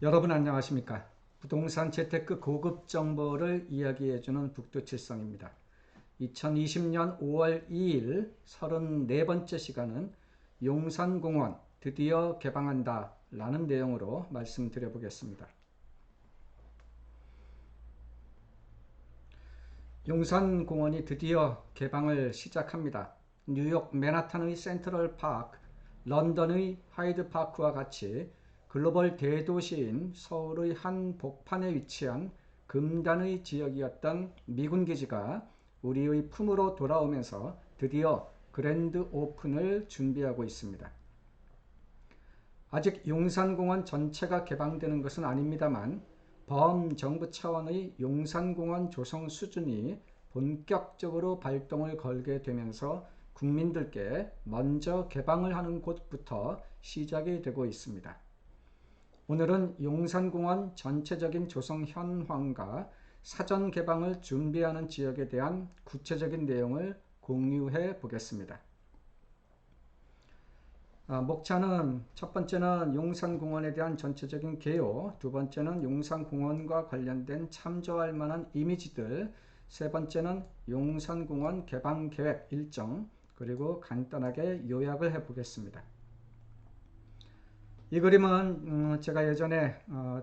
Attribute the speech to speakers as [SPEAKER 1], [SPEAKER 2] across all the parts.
[SPEAKER 1] 여러분 안녕하십니까? 부동산 재테크 고급 정보를 이야기해주는 북두칠성입니다. 2020년 5월 2일 34번째 시간은 용산공원 드디어 개방한다 라는 내용으로 말씀드려 보겠습니다. 용산공원이 드디어 개방을 시작합니다. 뉴욕 맨하탄의 센트럴 파크, 런던의 하이드 파크와 같이 글로벌 대도시인 서울의 한 복판에 위치한 금단의 지역이었던 미군 기지가 우리의 품으로 돌아오면서 드디어 그랜드 오픈을 준비하고 있습니다. 아직 용산공원 전체가 개방되는 것은 아닙니다만 범정부 차원의 용산공원 조성 수준이 본격적으로 발동을 걸게 되면서 국민들께 먼저 개방을 하는 곳부터 시작이 되고 있습니다. 오늘은 용산공원 전체적인 조성 현황과 사전 개방을 준비하는 지역에 대한 구체적인 내용을 공유해 보겠습니다. 목차는 첫 번째는 용산공원에 대한 전체적인 개요, 두 번째는 용산공원과 관련된 참조할 만한 이미지들, 세 번째는 용산공원 개방 계획 일정, 그리고 간단하게 요약을 해 보겠습니다. 이 그림은 제가 예전에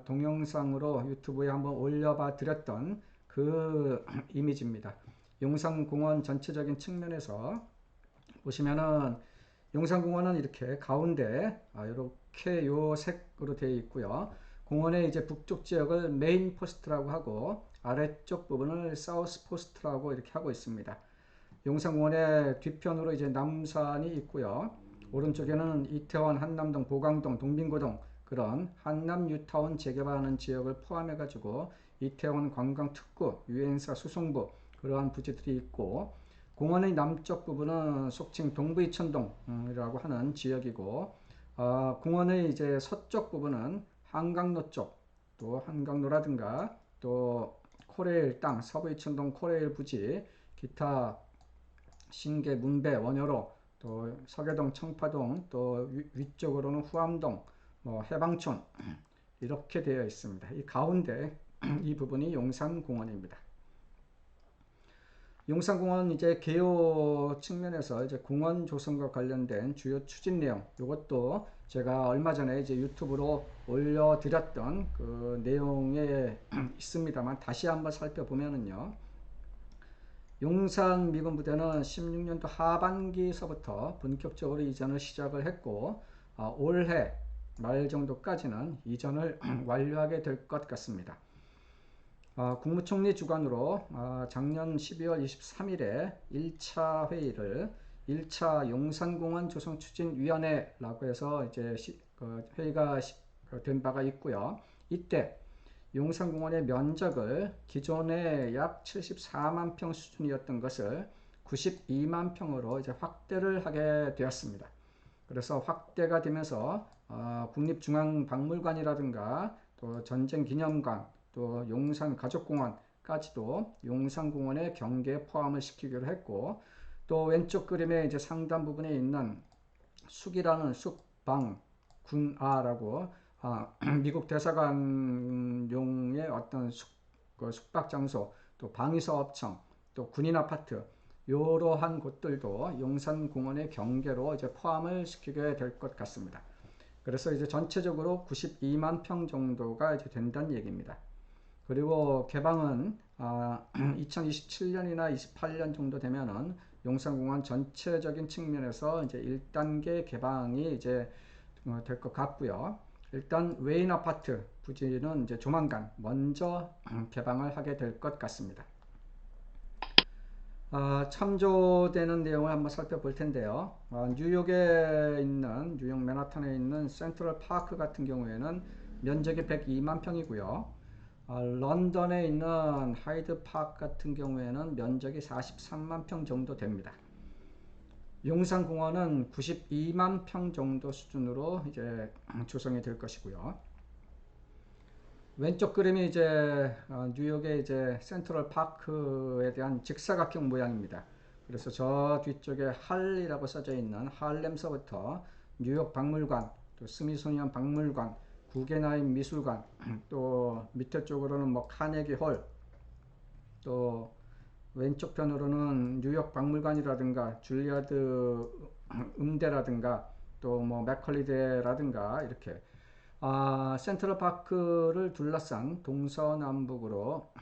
[SPEAKER 1] 동영상으로 유튜브에 한번 올려봐 드렸던 그 이미지입니다. 용산공원 전체적인 측면에서 보시면은 용산공원은 이렇게 가운데 이렇게 요 색으로 되어 있고요. 공원의 이제 북쪽 지역을 메인 포스트라고 하고 아래쪽 부분을 사우스 포스트라고 이렇게 하고 있습니다. 용산공원의 뒤편으로 이제 남산이 있고요. 오른쪽에는 이태원, 한남동, 보강동, 동빙고동 그런 한남 뉴타운 재개발하는 지역을 포함해 가지고 이태원 관광특구, 유엔사 수송부 그러한 부지들이 있고, 공원의 남쪽 부분은 속칭 동부이천동이라고 하는 지역이고, 공원의 이제 서쪽 부분은 한강로 쪽, 또 한강로라든가 또 코레일 땅, 서부이천동 코레일 부지, 기타 신계, 문배, 원효로, 또 서계동, 청파동, 또 위쪽으로는 후암동, 뭐 해방촌 이렇게 되어 있습니다. 이 가운데 이 부분이 용산공원입니다. 용산공원 이제 개요 측면에서 이제 공원 조성과 관련된 주요 추진 내용, 이것도 제가 얼마 전에 이제 유튜브로 올려드렸던 그 내용에 있습니다만 다시 한번 살펴보면은요. 용산 미군 부대는 16년도 하반기서부터 본격적으로 이전을 시작을 했고, 올해 말 정도까지는 이전을 완료하게 될 것 같습니다. 국무총리 주관으로 작년 12월 23일에 1차 회의를 1차 용산공원 조성추진위원회라고 해서 이제 회의가 된 바가 있고요. 이때 용산공원의 면적을 기존에 약 74만 평 수준이었던 것을 92만 평으로 이제 확대를 하게 되었습니다. 그래서 확대가 되면서 국립중앙박물관이라든가 또 전쟁기념관, 또 용산가족공원까지도 용산공원의 경계에 포함을 시키기로 했고, 또 왼쪽 그림의 이제 상단 부분에 있는 숙이라는 숙방 군아라고 미국 대사관용의 어떤 숙박 장소, 또 방위사업청, 또 군인 아파트 이러한 곳들도 용산공원의 경계로 이제 포함을 시키게 될 것 같습니다. 그래서 이제 전체적으로 92만 평 정도가 이제 된다는 얘기입니다. 그리고 개방은 2027년이나 28년 정도 되면은 용산공원 전체적인 측면에서 이제 1단계 개방이 이제 될 것 같고요. 일단 외인 아파트 부지는 이제 조만간 먼저 개방을 하게 될 것 같습니다. 참조되는 내용을 한번 살펴볼 텐데요. 뉴욕에 있는, 뉴욕 맨하탄에 있는 센트럴 파크 같은 경우에는 면적이 102만 평이고요. 런던에 있는 하이드 파크 같은 경우에는 면적이 43만 평 정도 됩니다. 용산공원은 92만 평 정도 수준으로 이제 조성이 될 것이고요. 왼쪽 그림이 이제 뉴욕의 이제 센트럴 파크에 대한 직사각형 모양입니다. 그래서 저 뒤쪽에 할이라고 써져 있는 할렘서부터 뉴욕 박물관, 또 스미소니언 박물관, 구겐하임 미술관, 또 밑에 쪽으로는 뭐 카네기 홀, 또 왼쪽 편으로는 뉴욕 박물관이라든가 줄리아드 음대라든가 또 뭐 맥컬리대라든가 이렇게 센트럴 파크를 둘러싼 동서남북으로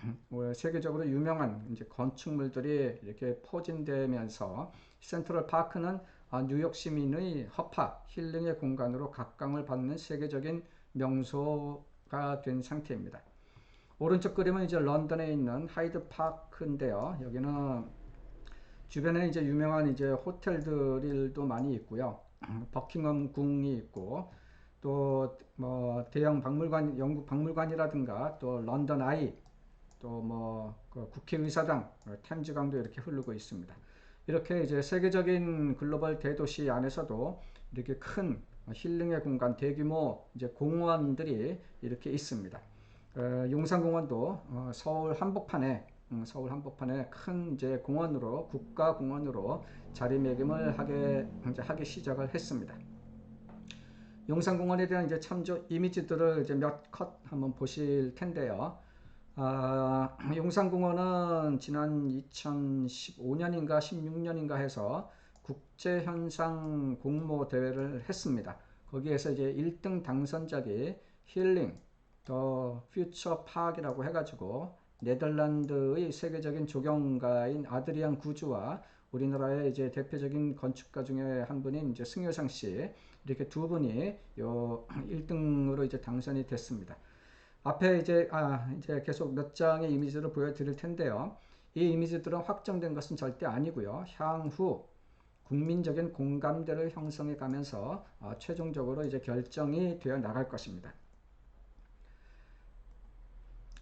[SPEAKER 1] 세계적으로 유명한 이제 건축물들이 이렇게 포진되면서 센트럴 파크는 뉴욕 시민의 허파, 힐링의 공간으로 각광을 받는 세계적인 명소가 된 상태입니다. 오른쪽 그림은 이제 런던에 있는 하이드 파크인데요. 여기는 주변에 이제 유명한 이제 호텔들도 많이 있고요. 버킹엄 궁이 있고 또 뭐 대형 박물관, 영국 박물관이라든가 또 런던 아이, 또 뭐 그 국회의사당, 템즈강도 이렇게 흐르고 있습니다. 이렇게 이제 세계적인 글로벌 대도시 안에서도 이렇게 큰 힐링의 공간, 대규모 이제 공원들이 이렇게 있습니다. 용산공원도 서울 한복판에 큰 이제 공원으로 국가 공원으로 자리매김을 하기 시작을 했습니다. 용산공원에 대한 이제 참조 이미지들을 이제 몇 컷 한번 보실 텐데요. 용산공원은 지난 2015년인가 16년인가 해서 국제현상 공모 대회를 했습니다. 거기에서 이제 1등 당선작이 힐링 더 퓨처 파크이라고 해가지고 네덜란드의 세계적인 조경가인 아드리안 구주와 우리나라의 이제 대표적인 건축가 중에 한 분인 이제 승효상 씨, 이렇게 두 분이 요 1등으로 이제 당선이 됐습니다. 앞에 이제 계속 몇 장의 이미지를 보여드릴 텐데요. 이 이미지들은 확정된 것은 절대 아니고요. 향후 국민적인 공감대를 형성해 가면서 최종적으로 이제 결정이 되어 나갈 것입니다.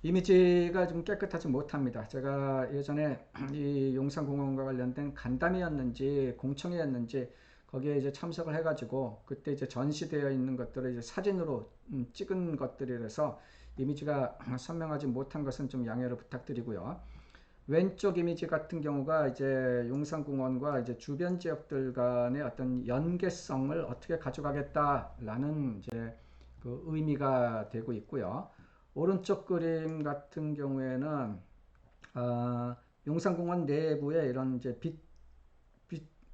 [SPEAKER 1] 이미지가 좀 깨끗하지 못합니다. 제가 예전에 이 용산공원과 관련된 간담회였는지 공청회였는지 거기에 이제 참석을 해가지고 그때 이제 전시되어 있는 것들을 이제 사진으로 찍은 것들이라서 이미지가 선명하지 못한 것은 좀 양해를 부탁드리고요. 왼쪽 이미지 같은 경우가 이제 용산공원과 이제 주변 지역들 간의 어떤 연계성을 어떻게 가져가겠다라는 이제 그 의미가 되고 있고요. 오른쪽 그림 같은 경우에는 용산공원 내부에 이런 이제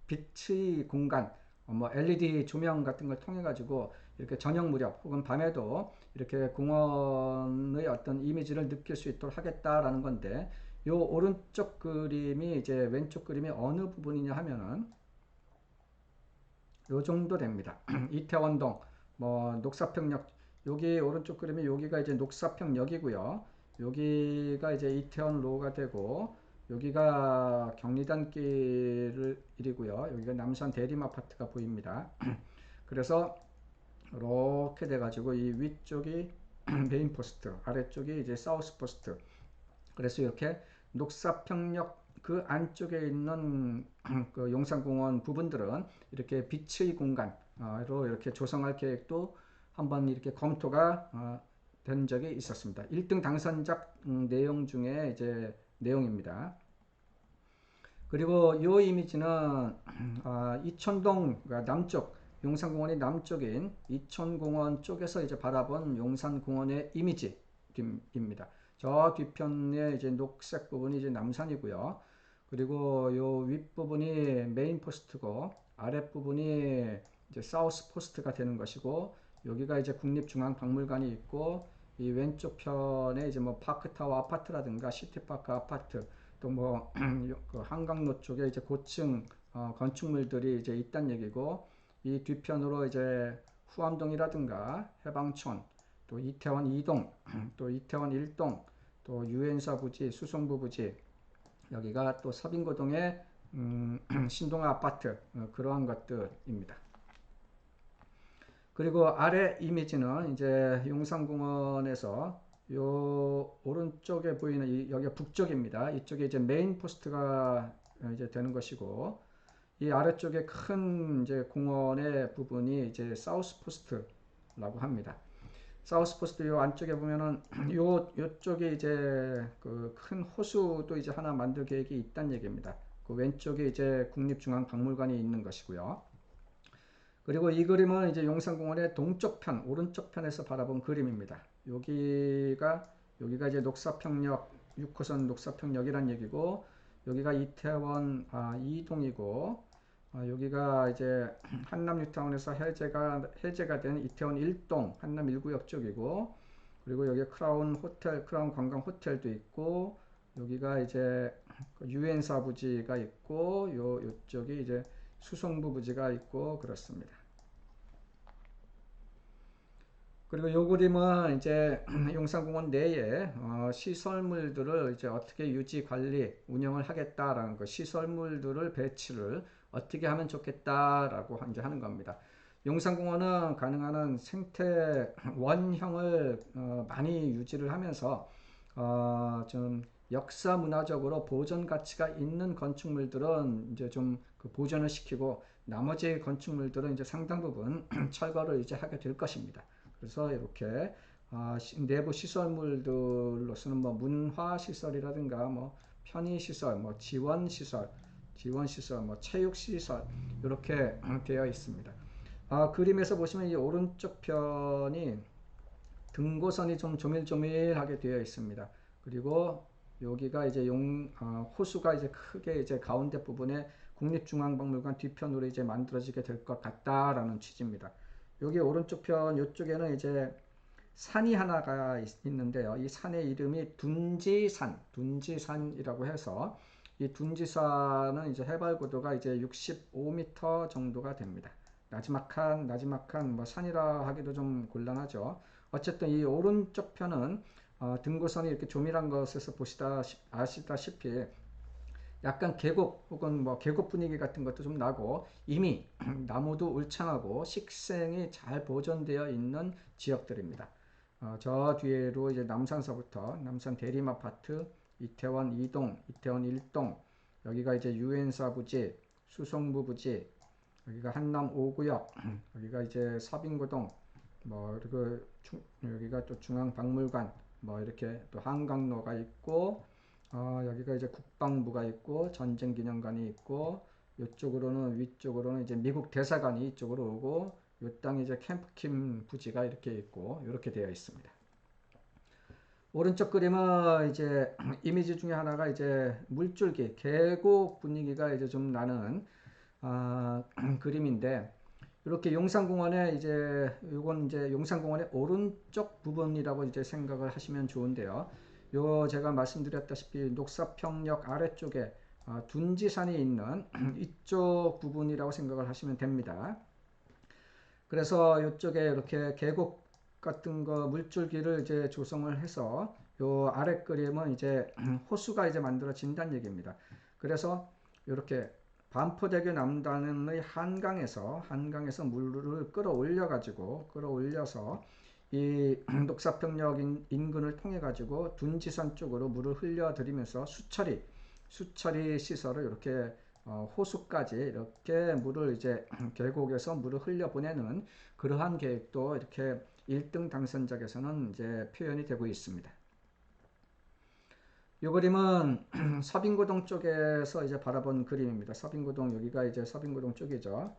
[SPEAKER 1] 빛의 공간, 뭐 LED 조명 같은 걸 통해 가지고 이렇게 저녁 무렵 혹은 밤에도 이렇게 공원의 어떤 이미지를 느낄 수 있도록 하겠다라는 건데, 요 오른쪽 그림이 이제 왼쪽 그림이 어느 부분이냐 하면은 요 정도 됩니다. 이태원동, 뭐 녹사평역, 여기 오른쪽 그림이 여기가 이제 녹사평역이고요. 여기가 이제 이태원로가 되고 여기가 경리단 길이고요. 여기가 남산 대림 아파트가 보입니다. 그래서 이렇게 돼가지고 이 위쪽이 메인 포스트, 아래쪽이 이제 사우스 포스트. 그래서 이렇게 녹사평역 그 안쪽에 있는 그 용산공원 부분들은 이렇게 빛의 공간으로 이렇게 조성할 계획도 한번 이렇게 검토가 된 적이 있었습니다. 1등 당선작 내용 중에 이제 내용입니다. 그리고 이 이미지는 이촌동 남쪽, 용산공원이 남쪽인 이촌공원 쪽에서 이제 바라본 용산공원의 이미지입니다. 저 뒤편에 이제 녹색 부분이 이제 남산이고요. 그리고 요 윗부분이 메인 포스트고 아랫부분이 이제 사우스 포스트가 되는 것이고, 여기가 이제 국립중앙박물관이 있고, 이 왼쪽 편에 이제 뭐 파크타워 아파트라든가 시티파크 아파트, 또 뭐 그 한강로 쪽에 이제 고층 건축물들이 이제 있다는 얘기고, 이 뒤편으로 이제 후암동이라든가 해방촌, 또 이태원 2동, 또 이태원 1동, 또 유엔사 부지, 수성부 부지, 여기가 또 서빙고동의 신동아 아파트, 그러한 것들입니다. 그리고 아래 이미지는 이제 용산공원에서 요 오른쪽에 보이는 여기가 북쪽입니다. 이쪽에 이제 메인 포스트가 이제 되는 것이고, 이 아래쪽에 큰 이제 공원의 부분이 이제 사우스 포스트라고 합니다. 사우스 포스트 요 안쪽에 보면은 요쪽에 이제 그 큰 호수도 이제 하나 만들 계획이 있다는 얘기입니다. 그 왼쪽에 이제 국립중앙박물관이 있는 것이고요. 그리고 이 그림은 이제 용산공원의 동쪽 편, 오른쪽 편에서 바라본 그림입니다. 여기가 이제 녹사평역 6호선 녹사평역이란 얘기고, 여기가 이태원 이동이고, 여기가 이제 한남 뉴타운에서 해제가 된 이태원 1동 한남 1구역 쪽이고, 그리고 여기 크라운 관광 호텔도 있고, 여기가 이제 유엔사 부지가 있고, 요쪽이 이제 수송부 부지가 있고 그렇습니다. 그리고 요 그림은 이제 용산공원 내에 시설물들을 이제 어떻게 유지 관리 운영을 하겠다라는 거, 시설물들을 배치를 어떻게 하면 좋겠다라고 이제 하는 겁니다. 용산공원은 가능한 한 생태 원형을 많이 유지를 하면서 좀 역사 문화적으로 보존 가치가 있는 건축물들은 이제 좀그 보존을 시키고, 나머지 건축물들은 이제 상당 부분 철거를 이제 하게 될 것입니다. 그래서 이렇게 내부 시설물들로서는 뭐 문화 시설이라든가 뭐 편의 시설, 뭐 지원 시설, 뭐 체육 시설 이렇게 되어 있습니다. 그림에서 보시면 이 오른쪽 편이 등고선이 좀 조밀조밀하게 되어 있습니다. 그리고 여기가 이제 호수가 이제 크게 이제 가운데 부분에 국립중앙박물관 뒤편으로 이제 만들어지게 될 것 같다라는 취지입니다. 여기 오른쪽 편 이쪽에는 이제 산이 하나가 있는데요. 이 산의 이름이 둔지산이라고 해서, 이 둔지산은 이제 해발 고도가 이제 65m 정도가 됩니다. 나지막한 뭐 산이라 하기도 좀 곤란하죠. 어쨌든 이 오른쪽 편은 등고선이 이렇게 조밀한 것에서 아시다시피 약간 계곡 혹은 뭐 계곡 분위기 같은 것도 좀 나고, 이미 나무도 울창하고 식생이 잘 보존되어 있는 지역들입니다. 저 뒤로 이제 남산서부터 남산 대림아파트, 이태원 2동, 이태원 1동, 여기가 이제 유엔사 부지, 수송부 부지, 여기가 한남 5구역, 여기가 이제 서빙고동, 뭐 그리고 여기가 또 중앙박물관, 뭐 이렇게 또 한강로가 있고, 여기가 이제 국방부가 있고 전쟁기념관이 있고, 위쪽으로는 이제 미국 대사관이 이쪽으로 오고, 이 땅이 이제 캠프킴 부지가 이렇게 있고 이렇게 되어 있습니다. 오른쪽 그림은 이제 이미지 중에 하나가 이제 물줄기 계곡 분위기가 이제 좀 나는 그림인데, 이렇게 용산공원에 요건 이제 용산공원의 오른쪽 부분이라고 이제 생각을 하시면 좋은데요. 제가 말씀드렸다시피 녹사평역 아래쪽에 둔지산이 있는 이쪽 부분이라고 생각을 하시면 됩니다. 그래서 이쪽에 이렇게 계곡 같은 거 물줄기를 이제 조성을 해서 요 아래 그림은 이제 호수가 이제 만들어진다는 얘기입니다. 그래서 이렇게 반포대교 남단의 한강에서 물을 끌어올려서 이 녹사평역 인근을 통해 가지고 둔지산 쪽으로 물을 흘려들이면서 수처리 시설을 이렇게 호수까지 이렇게 물을 이제 계곡에서 물을 흘려보내는 그러한 계획도 이렇게 1등 당선작에서는 이제 표현이 되고 있습니다. 이 그림은 서빙고동 쪽에서 이제 바라본 그림입니다. 서빙고동, 여기가 이제 서빙고동 쪽이죠.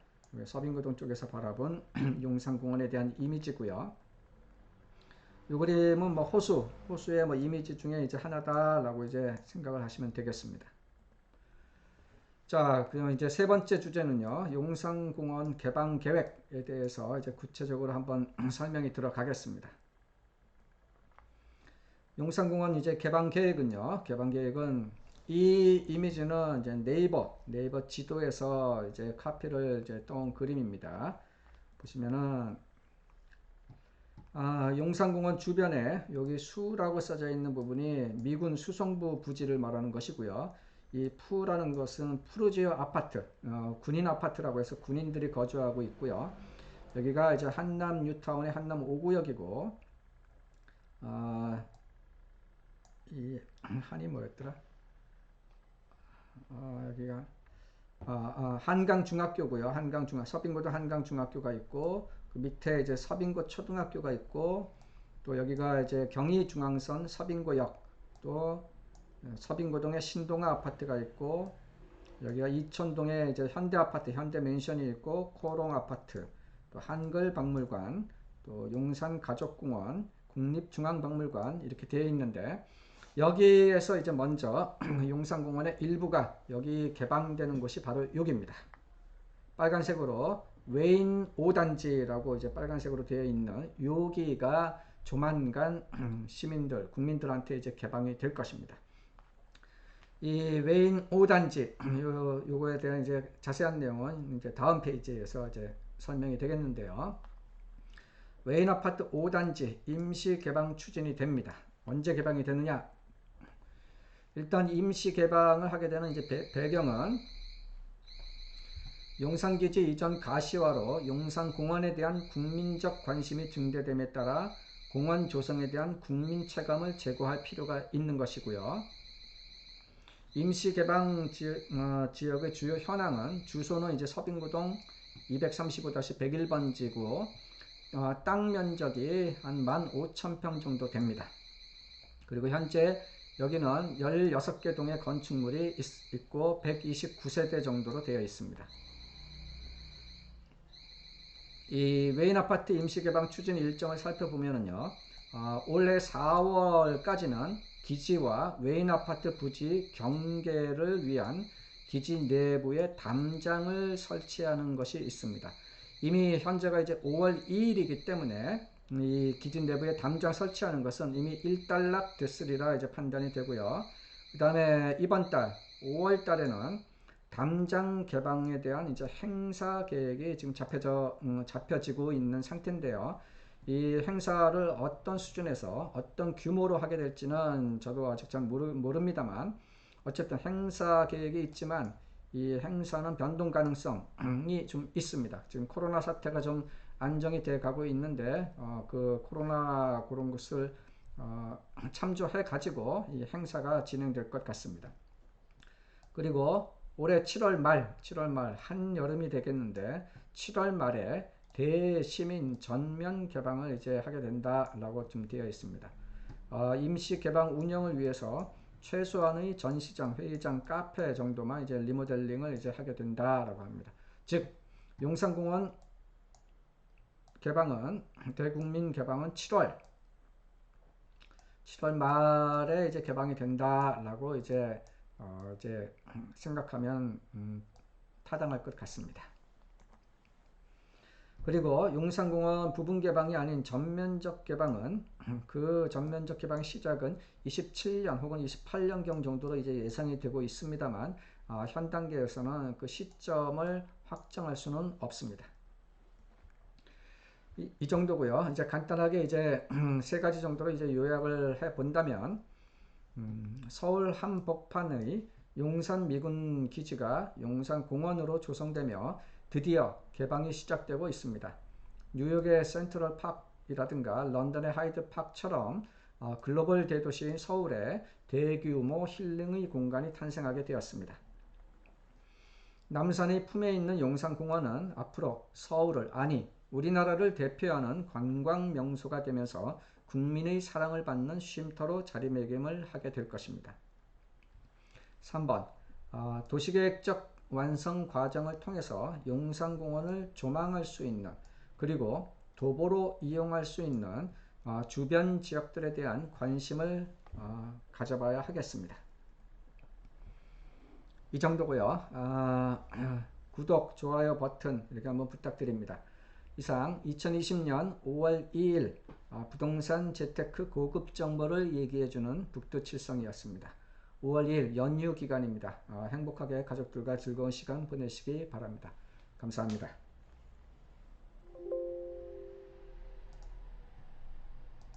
[SPEAKER 1] 서빙고동 쪽에서 바라본 용산공원에 대한 이미지고요. 이 그림은 뭐 호수의 뭐 이미지 중에 이제 하나다라고 이제 생각을 하시면 되겠습니다. 자, 그럼 이제 세 번째 주제는요, 용산공원 개방 계획에 대해서 이제 구체적으로 한번 설명이 들어가겠습니다. 용산공원 이제 개방 계획은 이 이미지는 이제 네이버 지도에서 이제 카피를 이제 떠온 그림입니다. 보시면은 용산공원 주변에 여기 수라고 써져 있는 부분이 미군 수송부 부지를 말하는 것이고요. 이 푸라는 것은 푸르지오 아파트, 군인 아파트라고 해서 군인들이 거주하고 있고요. 여기가 이제 한남 뉴타운의 한남 5구역이고, 이 한이 뭐였더라? 여기가 한강중학교고요. 서빙고도 한강중학교가 있고, 그 밑에 이제 서빙고 초등학교가 있고, 또 여기가 이제 경의중앙선 서빙고역, 또 서빙고동에 신동아 아파트가 있고, 여기가 이촌동에 이제 현대아파트, 현대맨션이 있고, 코롱 아파트, 또 한글박물관, 또 용산가족공원, 국립중앙박물관 이렇게 되어 있는데 여기에서 이제 먼저 용산공원의 일부가 여기 개방되는 곳이 바로 여기입니다. 빨간색으로 웨인 5단지라고 이제 빨간색으로 되어 있는 여기가 조만간 시민들, 국민들한테 이제 개방이 될 것입니다. 이 웨인 5단지 요거에 대한 이제 자세한 내용은 이제 다음 페이지에서 이제 설명이 되겠는데요. 웨인 아파트 5단지 임시 개방 추진이 됩니다. 언제 개방이 되느냐? 일단 임시 개방을 하게 되는 이제 배경은 용산기지 이전 가시화로 용산공원에 대한 국민적 관심이 증대됨에 따라 공원 조성에 대한 국민 체감을 제고할 필요가 있는 것이고요. 임시 개방 지역의 주요 현황은 주소는 이제 서빙구동 235-101번지고 땅 면적이 한 15,000평 정도 됩니다. 그리고 현재 여기는 16개 동의 건축물이 있고 129세대 정도로 되어 있습니다. 이 웨인 아파트 임시개방 추진 일정을 살펴보면요. 올해 4월까지는 기지와 웨인 아파트 부지 경계를 위한 기지 내부에 담장을 설치하는 것이 있습니다. 이미 현재가 이제 5월 2일이기 때문에 이 기지 내부에 담장 설치하는 것은 이미 일단락 됐으리라 이제 판단이 되고요. 그 다음에 이번 달 5월 달에는 담장 개방에 대한 이제 행사 계획이 지금 잡혀지고 있는 상태인데요. 이 행사를 어떤 수준에서 어떤 규모로 하게 될지는 저도 아직 잘 모릅니다만 어쨌든 행사 계획이 있지만 이 행사는 변동 가능성이 좀 있습니다. 지금 코로나 사태가 좀 안정이 돼 가고 있는데 그 코로나 그런 것을 참조해 가지고 이 행사가 진행될 것 같습니다. 그리고 올해 7월 말 한여름이 되겠는데 7월 말에 대시민 전면 개방을 이제 하게 된다라고 좀 되어 있습니다. 임시 개방 운영을 위해서 최소한의 전시장, 회의장, 카페 정도만 이제 리모델링을 이제 하게 된다라고 합니다. 즉 용산공원 개방은 대국민 개방은 7월 말에 이제 개방이 된다라고 이제 생각하면 타당할 것 같습니다. 그리고 용산공원 부분 개방이 아닌 전면적 개방은 그 전면적 개방 시작은 27년 혹은 28년경 정도로 이제 예상이 되고 있습니다만 현 단계에서는 그 시점을 확정할 수는 없습니다. 이 정도고요. 이제 간단하게 이제 세 가지 정도로 이제 요약을 해 본다면 서울 한복판의 용산 미군 기지가 용산공원으로 조성되며 드디어 개방이 시작되고 있습니다. 뉴욕의 센트럴 파크이라든가 런던의 하이드 파크처럼 글로벌 대도시인 서울에 대규모 힐링의 공간이 탄생하게 되었습니다. 남산의 품에 있는 용산공원은 앞으로 서울을 아니 우리나라를 대표하는 관광 명소가 되면서 국민의 사랑을 받는 쉼터로 자리매김을 하게 될 것입니다. 3번 도시계획적 완성 과정을 통해서 용산공원을 조망할 수 있는 그리고 도보로 이용할 수 있는 주변 지역들에 대한 관심을 가져봐야 하겠습니다. 이 정도고요. 구독, 좋아요 버튼 이렇게 한번 부탁드립니다. 이상 2020년 5월 2일 부동산 재테크 고급 정보를 얘기해주는 북두칠성이었습니다. 5월 2일 연휴 기간입니다. 행복하게 가족들과 즐거운 시간 보내시기 바랍니다. 감사합니다.